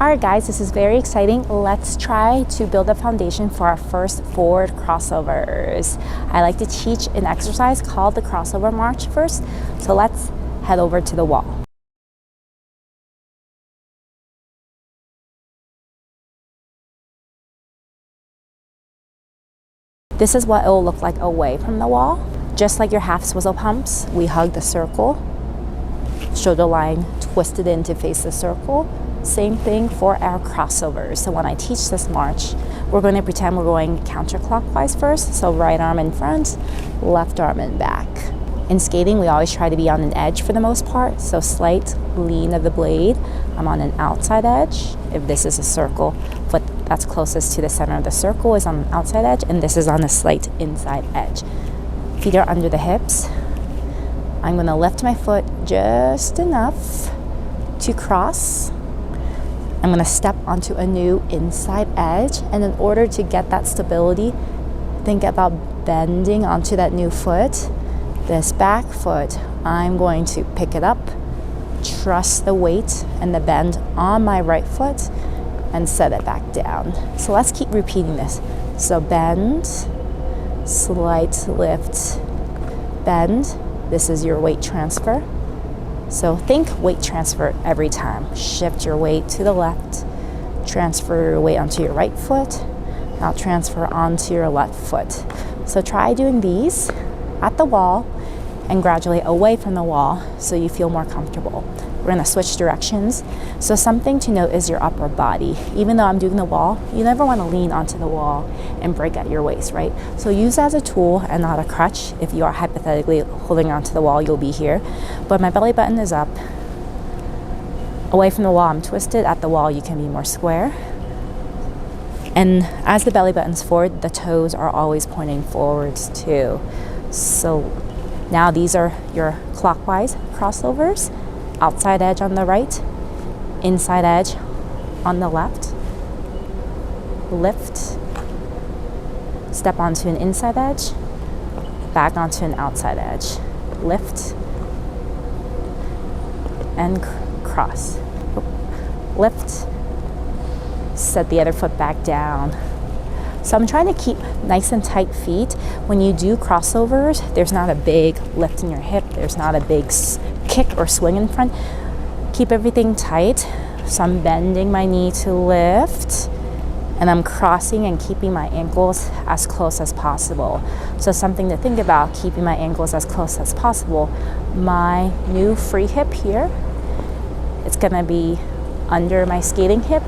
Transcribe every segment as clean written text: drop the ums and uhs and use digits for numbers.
Alright guys, this is very exciting. Let's try to build a foundation for our first forward crossovers. I like to teach an exercise called the crossover march first. So let's head over to the wall. This is what it will look like away from the wall. Just like your half swizzle pumps, we hug the circle, shoulder line twisted in to face the circle. Same thing for our crossovers. So when I teach this march, we're going to pretend we're going counterclockwise first. So right arm in front, left arm in back. In skating, we always try to be on an edge for the most part. So slight lean of the blade. I'm on an outside edge. If this is a circle, foot that's closest to the center of the circle is on the outside edge, and this is on a slight inside edge. Feet are under the hips. I'm going to lift my foot just enough to cross. I'm going to step onto a new inside edge, and in order to get that stability, think about bending onto that new foot. This back foot, I'm going to pick it up, trust the weight and the bend on my right foot, and set it back down. So let's keep repeating this. So bend, slight lift, bend. This is your weight transfer. So think weight transfer every time. Shift your weight to the left, transfer your weight onto your right foot, now transfer onto your left foot. So try doing these at the wall and gradually away from the wall so you feel more comfortable. We're gonna switch directions. So something to note is your upper body. Even though I'm doing the wall, you never wanna lean onto the wall and break at your waist, right? So use that as a tool and not a crutch. If you are hypothetically holding onto the wall, you'll be here. But my belly button is up. Away from the wall, I'm twisted. At the wall, you can be more square. And as the belly button's forward, the toes are always pointing forwards too. So now these are your clockwise crossovers. Outside edge on the right, inside edge on the left. Lift, step onto an inside edge, back onto an outside edge. Lift, and cross. Lift, set the other foot back down. So I'm trying to keep nice and tight feet. When you do crossovers, there's not a big lift in your hip. There's not a big kick or swing in front. Keep everything tight. So I'm bending my knee to lift, and I'm crossing and keeping my ankles as close as possible. So something to think about, keeping my ankles as close as possible. My new free hip here, it's gonna be under my skating hip,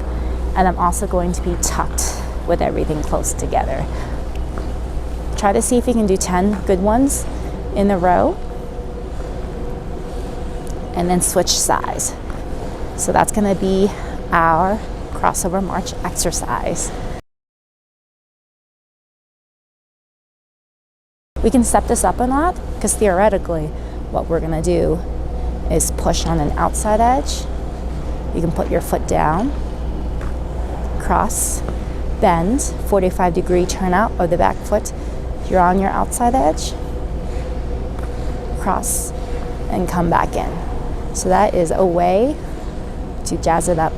and I'm also going to be tucked with everything close together. Try to see if you can do 10 good ones in a row, and then switch sides. So that's gonna be our crossover march exercise. We can step this up a lot, because theoretically, what we're gonna do is push on an outside edge. You can put your foot down, cross, bend, 45-degree turn out of the back foot. You're on your outside edge, cross, and come back in. So that is a way to jazz it up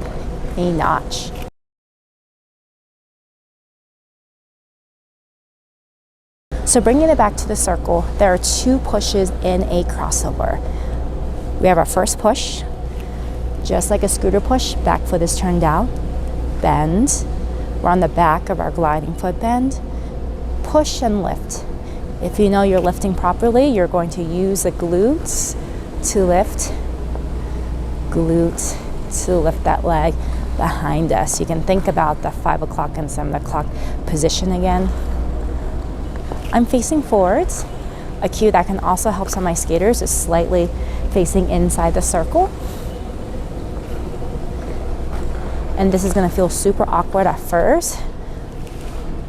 a notch. So bringing it back to the circle, there are 2 pushes in a crossover. We have our first push, just like a scooter push, back foot is turned down, bend. We're on the back of our gliding foot bend, push and lift. If you know you're lifting properly, you're going to use the glutes to lift, glute to lift that leg behind us. You can think about the 5 o'clock and 7 o'clock position again. I'm facing forwards. A cue that can also help some of my skaters is slightly facing inside the circle. And this is gonna feel super awkward at first.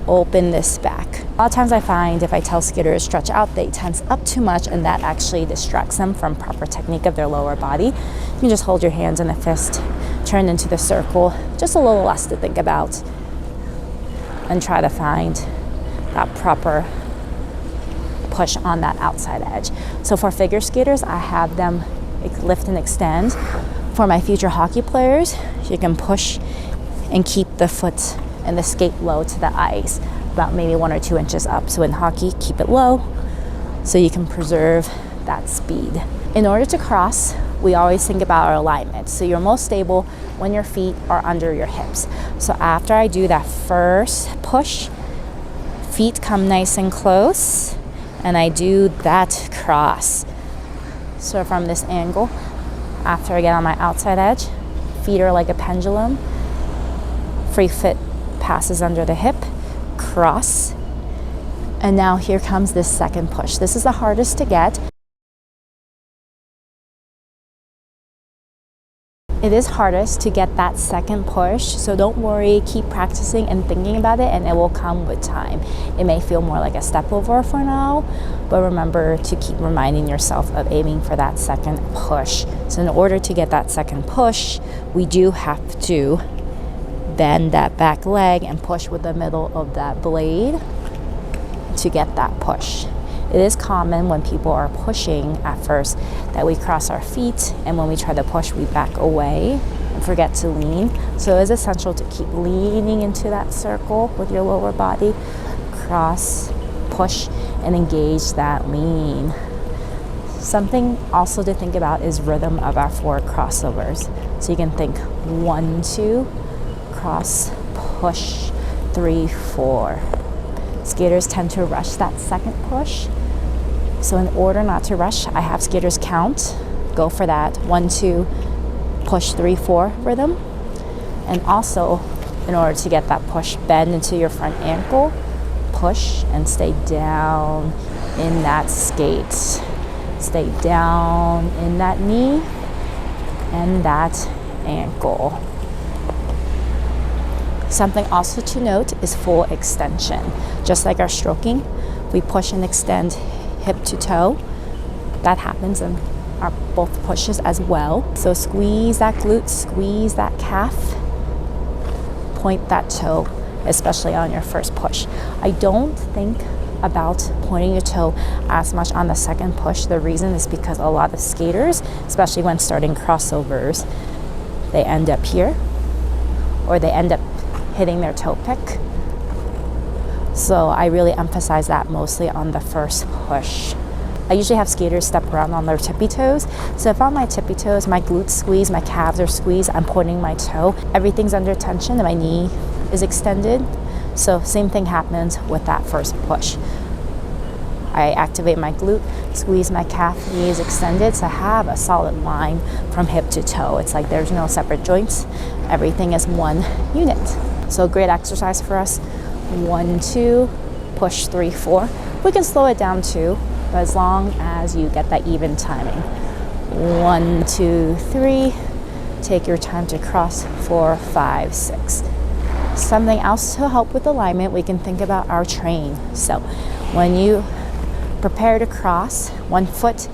Open this back. A lot of times I find if I tell skaters stretch out, they tense up too much, and that actually distracts them from proper technique of their lower body. You can just hold your hands in a fist, turn into the circle, just a little less to think about, and try to find that proper push on that outside edge. So for figure skaters, I have them lift and extend For my future hockey players, you can push and keep the foot and the skate low to the ice, about maybe 1 or 2 inches up. So in hockey, keep it low so you can preserve that speed. In order to cross, we always think about our alignment. So you're most stable when your feet are under your hips. So after I do that first push, feet come nice and close, and I do that cross. So from this angle, after I get on my outside edge, feet are like a pendulum, free foot passes under the hip, cross, and now here comes this second push. This is the hardest to get. It is hardest to get that second push, so don't worry, keep practicing and thinking about it, and it will come with time. It may feel more like a step over for now, but remember to keep reminding yourself of aiming for that second push. So in order to get that second push, we do have to bend that back leg and push with the middle of that blade to get that push. It is common when people are pushing at first that we cross our feet, and when we try to push, we back away and forget to lean. So it is essential to keep leaning into that circle with your lower body. Cross, push, and engage that lean. Something also to think about is rhythm of our forward crossovers. So you can think 1, 2, cross, push, 3, 4. Skaters tend to rush that second push. So in order not to rush, I have skaters count. Go for that 1, 2, push, 3, 4 rhythm. And also, in order to get that push, bend into your front ankle, push, and stay down in that skate. Stay down in that knee and that ankle. Something also to note is full extension. Just like our stroking, we push and extend hip to toe. That happens in our both pushes as well. So squeeze that glute, squeeze that calf, point that toe, especially on your first push. I don't think about pointing your toe as much on the second push. The reason is because a lot of skaters, especially when starting crossovers, they end up here, or they end up hitting their toe pick. So I really emphasize that mostly on the first push. I usually have skaters step around on their tippy toes. So if on my tippy toes, my glutes squeeze, my calves are squeezed, I'm pointing my toe, everything's under tension and my knee is extended. So same thing happens with that first push. I activate my glute, squeeze my calf, knee is extended, so I have a solid line from hip to toe. It's like there's no separate joints. Everything is one unit. So great exercise for us. 1, 2, push, 3, 4. We can slow it down too, but as long as you get that even timing. 1, 2, 3. Take your time to cross. 4, 5, 6. Something else to help with alignment, we can think about our train. So when you prepare to cross, one foot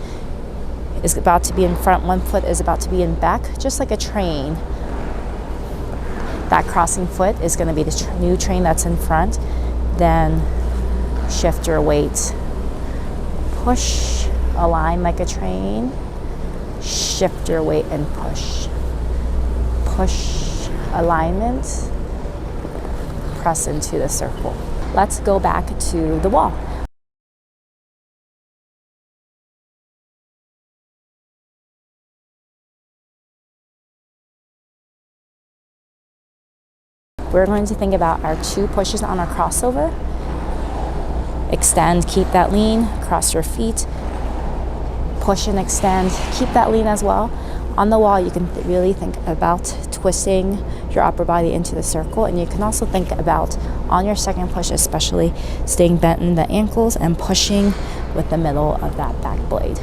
is about to be in front, one foot is about to be in back, just like a train. That crossing foot is going to be the new train that's in front. Then shift your weight. Push, align like a train. Shift your weight and push. Push, alignment. Press into the circle. Let's go back to the wall. We're going to think about our 2 pushes on our crossover. Extend, keep that lean, cross your feet. Push and extend, keep that lean as well. On the wall, you can really think about twisting your upper body into the circle, and you can also think about, on your second push especially, staying bent in the ankles and pushing with the middle of that back blade.